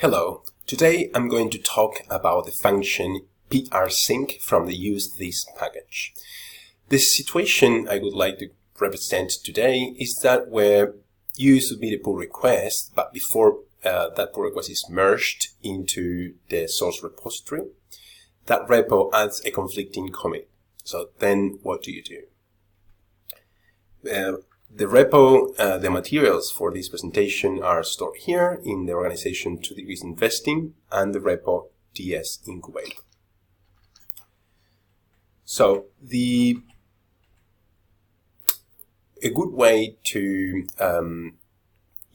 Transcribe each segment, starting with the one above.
Hello, today I'm going to talk about the function prsync from the usethis package. The situation I would like to represent today is that where you submit a pull request, but before that pull request is merged into the source repository, that repo adds a conflicting commit. So then what do you do? The repo, the materials for this presentation are stored here in the organization 2 Degrees Investing and the repo ds-incubator. So a good way to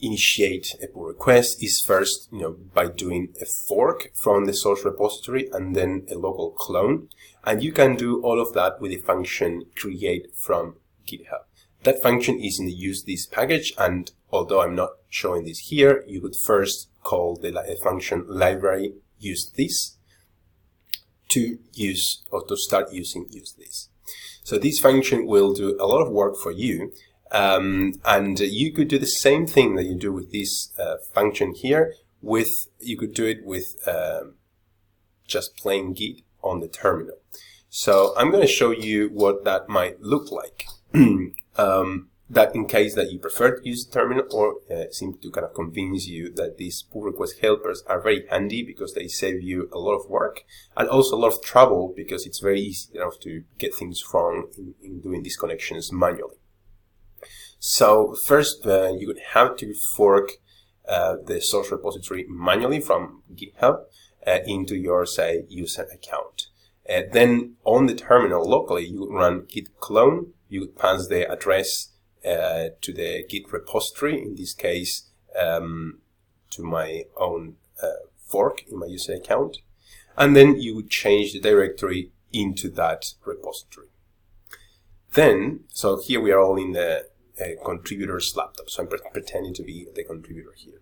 initiate a pull request is first, by doing a fork from the source repository and then a local clone. And you can do all of that with the function create from GitHub. That function is in the usethis package, and although I'm not showing this here, you would first call the function library usethis to use or to start using usethis. So this function will do a lot of work for you, and you could do the same thing that you do with this function here. You could do it with just plain git on the terminal. So I'm going to show you what that might look like. That in case that you prefer to use the terminal or seem to kind of convince you that these pull request helpers are very handy because they save you a lot of work and also a lot of trouble because it's very easy to get things wrong in doing these connections manually. So first you would have to fork the source repository manually from GitHub into your, say, user account. Then on the terminal locally, you would run git clone. You would pass the address to the Git repository, in this case to my own fork in my user account, and then you would change the directory into that repository. Then, so here we are all in the contributor's laptop, so I'm pretending to be the contributor here.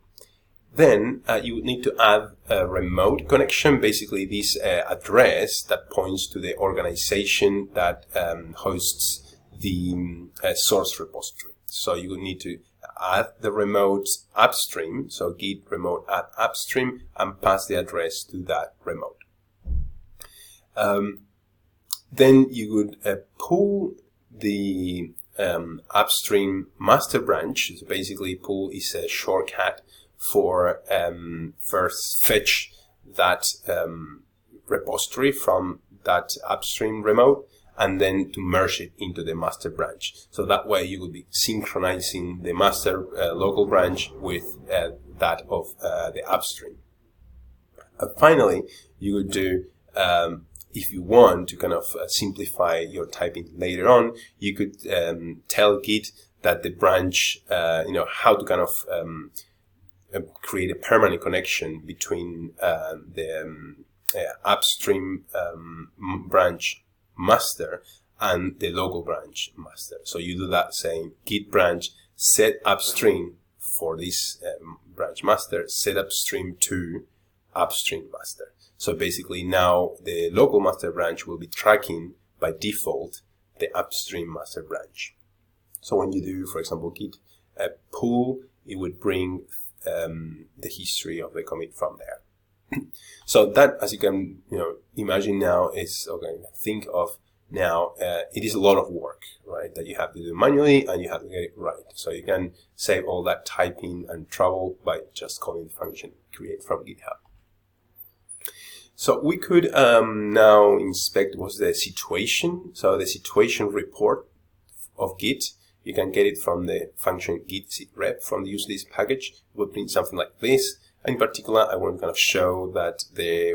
Then you would need to add a remote connection, basically this address that points to the organization that hosts the source repository. So you would need to add the remote upstream, so git remote add upstream, and pass the address to that remote. Then you would pull the upstream master branch. So basically, pull is a shortcut for first fetch that repository from that upstream remote, and then to merge it into the master branch. So that way you would be synchronizing the master local branch with that of the upstream. And finally, you would do, if you want to kind of simplify your typing later on, you could tell Git that the branch, how to kind of create a permanent connection between the upstream branch master and the local branch master. So you do that saying git branch set upstream for this branch master, set upstream to upstream master. So basically now the local master branch will be tracking by default the upstream master branch. So when you do, for example, git pull, it would bring the history of the commit from there. So that, as you can imagine now, is okay. Think of now, it is a lot of work, right? That you have to do manually and you have to get it right. So you can save all that typing and trouble by just calling the function create from GitHub. So we could now inspect what's the situation. So the situation report of Git, you can get it from the function git rep from the usethis package. It will print something like this. In particular, I want to kind of show that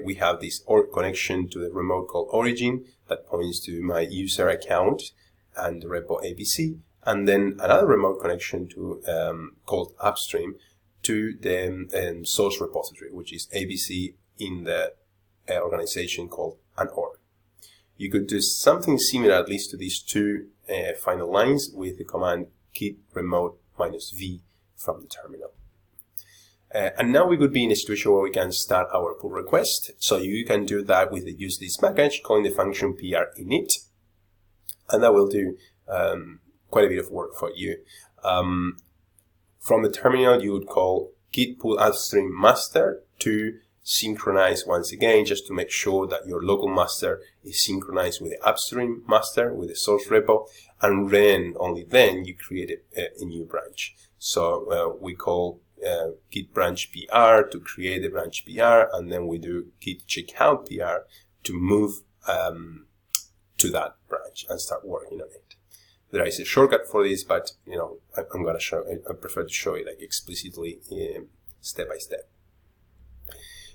we have this connection to the remote called origin that points to my user account and the repo ABC, and then another remote connection to called upstream to the source repository, which is ABC in the organization called an org. You could do something similar, at least to these two final lines, with the command git remote -v from the terminal. And now we could be in a situation where we can start our pull request. So you can do that with the usethis package, calling the function prinit, and that will do quite a bit of work for you. From the terminal, you would call git pull upstream master to synchronize once again, just to make sure that your local master is synchronized with the upstream master, with the source repo, and then, only then, you create a new branch. So we call git branch PR to create the branch PR, and then we do git checkout PR to move to that branch and start working on it. There is a shortcut for this, but I'm gonna show. I prefer to show it like explicitly, step by step.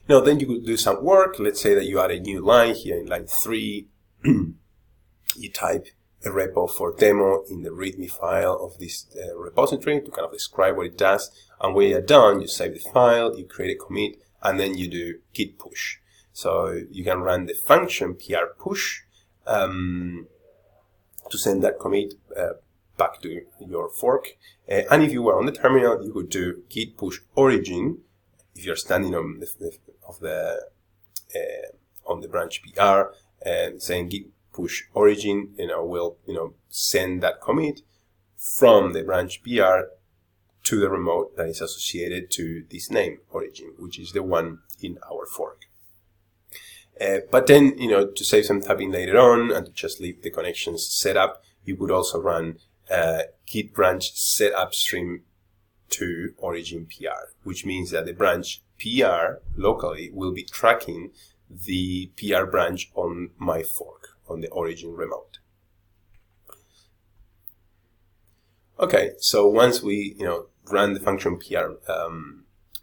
Now, then you could do some work. Let's say that you add a new line here in line 3. You type a repo for demo in the README file of this repository to kind of describe what it does. And when you're done, you save the file, you create a commit, and then you do git push. So you can run the function PR push to send that commit back to your fork. And if you were on the terminal, you could do git push origin. If you're standing on the branch PR and saying git push origin, will send that commit from the branch PR to the remote that is associated to this name origin, which is the one in our fork. But then, to save some typing later on and to just leave the connections set up, you could also run git branch set upstream to origin PR, which means that the branch PR locally will be tracking the PR branch on my fork, on the origin remote. Okay, so once we run the function PR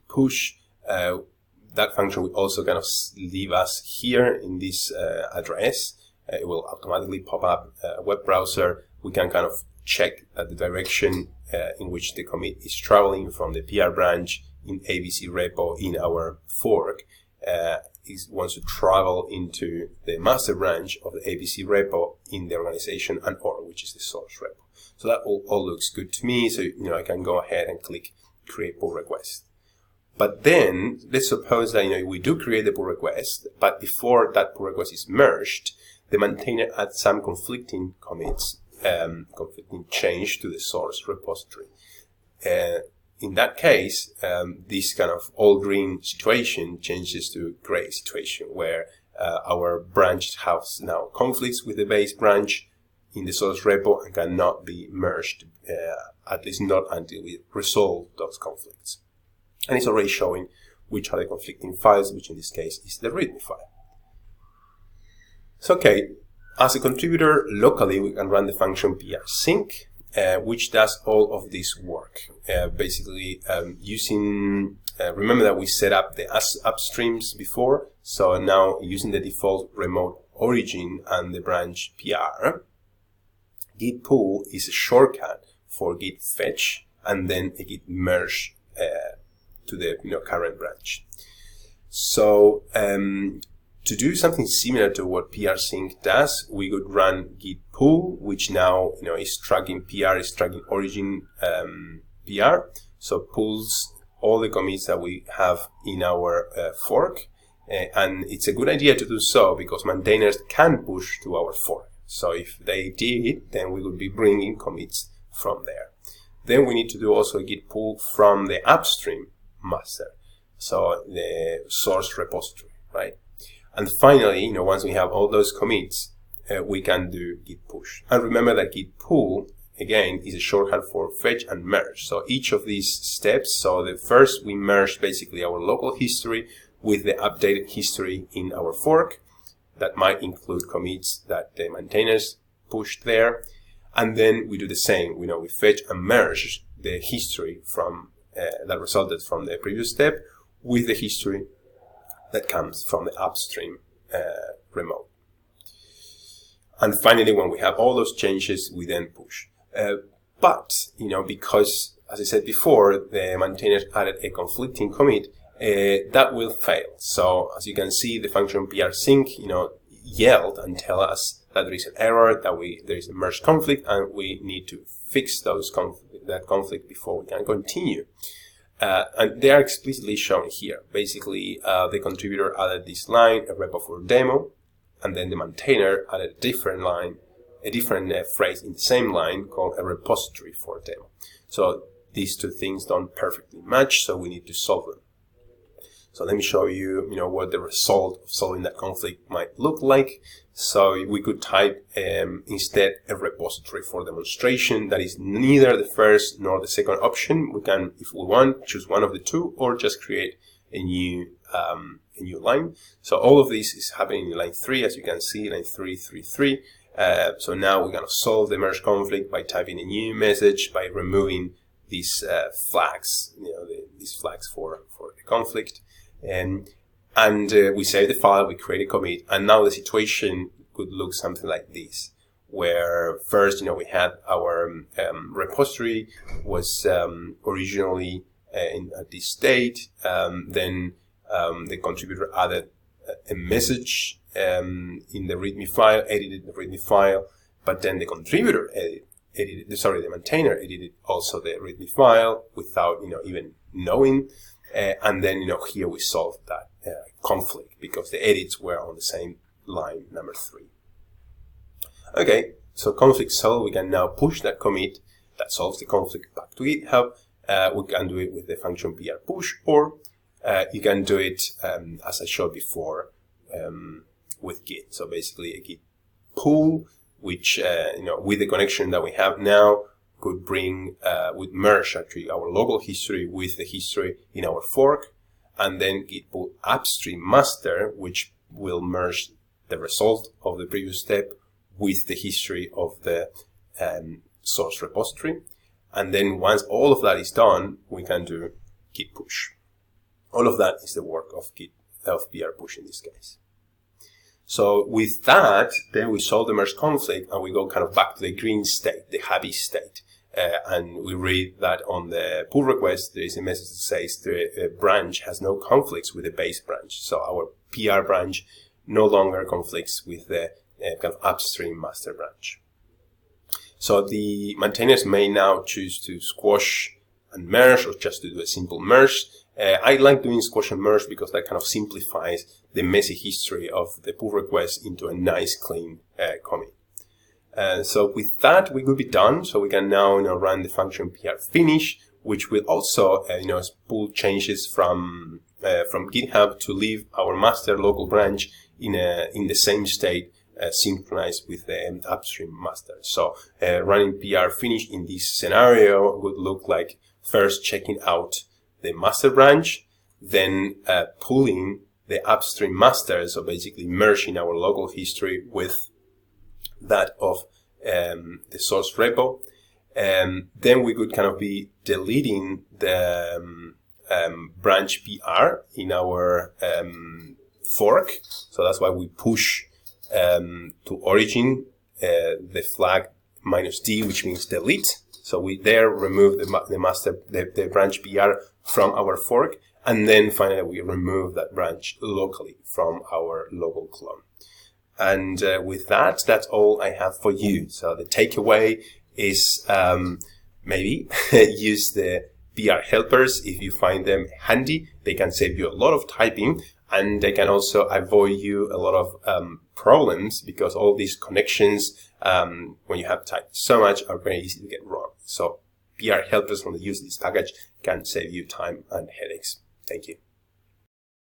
push, that function will also kind of leave us here in this address. It will automatically pop up a web browser. We can kind of check that the direction in which the commit is traveling from the PR branch in ABC repo in our fork wants to travel into the master branch of the ABC repo in the organization and org, which is the source repo. So that all looks good to me. So I can go ahead and click create pull request. But then let's suppose that we do create the pull request, but before that pull request is merged, the maintainer adds some conflicting commits, conflicting change to the source repository. In that case, this kind of all green situation changes to gray situation, where our branch has now conflicts with the base branch in the source repo and cannot be merged, at least not until we resolve those conflicts. And it's already showing which are the conflicting files, which in this case is the README file. So, okay, as a contributor locally, we can run the function prsync, which does all of this work. Basically, using, remember that we set up the upstreams before, so now using the default remote origin and the branch PR, git pull is a shortcut for git fetch and then a git merge to the current branch. So to do something similar to what prsync does, we could run git pull, which now is tracking PR, is tracking origin PR. So pulls all the commits that we have in our fork, and it's a good idea to do so because maintainers can push to our fork. So if they did, then we would be bringing commits from there. Then we need to do also a git pull from the upstream master, so the source repository, right? And finally, once we have all those commits, we can do git push. And remember that git pull, again, is a shortcut for fetch and merge. So each of these steps, so the first we merge basically our local history with the updated history in our fork. That might include commits that the maintainers pushed there. And then we do the same. We fetch and merge the history from that resulted from the previous step with the history that comes from the upstream remote. And finally, when we have all those changes, we then push. But because, as I said before, the maintainers added a conflicting commit, that will fail. So as you can see, the function prsync, yelled and tell us that there is an error, that there is a merge conflict, and we need to fix that conflict before we can continue. And they are explicitly shown here. Basically, the contributor added this line, a repo for demo, and then the maintainer added a different line, a different phrase in the same line called a repository for demo. So these two things don't perfectly match, so we need to solve them. So let me show you, what the result of solving that conflict might look like. So we could type instead a repository for demonstration that is neither the first nor the second option. We can, if we want, choose one of the two, or just create a new line. So all of this is happening in line 3, as you can see, line 333. So now we're going to solve the merge conflict by typing a new message, by removing these flags, these flags for the conflict. And we save the file, we create a commit, and now the situation could look something like this, where first, we had our repository was originally at this state. Then the contributor added a message in the README file, edited the README file, but then the contributor the maintainer edited also the README file without even knowing. And then, here we solved that conflict because the edits were on the same line, number 3. Okay, so conflict solved. We can now push that commit that solves the conflict back to GitHub. We can do it with the function PR_push, or you can do it, as I showed before, with Git. So basically a Git pull, which, with the connection that we have now, could bring, would merge actually our local history with the history in our fork, and then Git pull upstream master, which will merge the result of the previous step with the history of the source repository. And then once all of that is done, we can do Git push. All of that is the work of PR_push in this case. So with that, then we solve the merge conflict and we go kind of back to the green state, the happy state. And we read that on the pull request, there is a message that says the branch has no conflicts with the base branch. So our PR branch no longer conflicts with the kind of upstream master branch. So the maintainers may now choose to squash and merge, or just to do a simple merge. I like doing squash and merge because that kind of simplifies the messy history of the pull request into a nice, clean commit. So with that, we could be done. So we can now run the function PR_finish, which will also pull changes from GitHub to leave our master local branch in the same state, synchronized with the upstream master. So running PR_finish in this scenario would look like first checking out the master branch, then pulling the upstream master, so basically merging our local history with that of the source repo. Then we could kind of be deleting the branch PR in our fork. So that's why we push to origin the flag -d, which means delete. So we there remove the branch PR from our fork, and then finally we remove that branch locally from our local clone. And with that, that's all I have for you. So the takeaway is maybe use the PR helpers if you find them handy. They can save you a lot of typing, and they can also avoid you a lot of problems, because all these connections, when you have typed so much, are very easy to get wrong. So PR helpers from the usethis package can save you time and headaches. Thank you.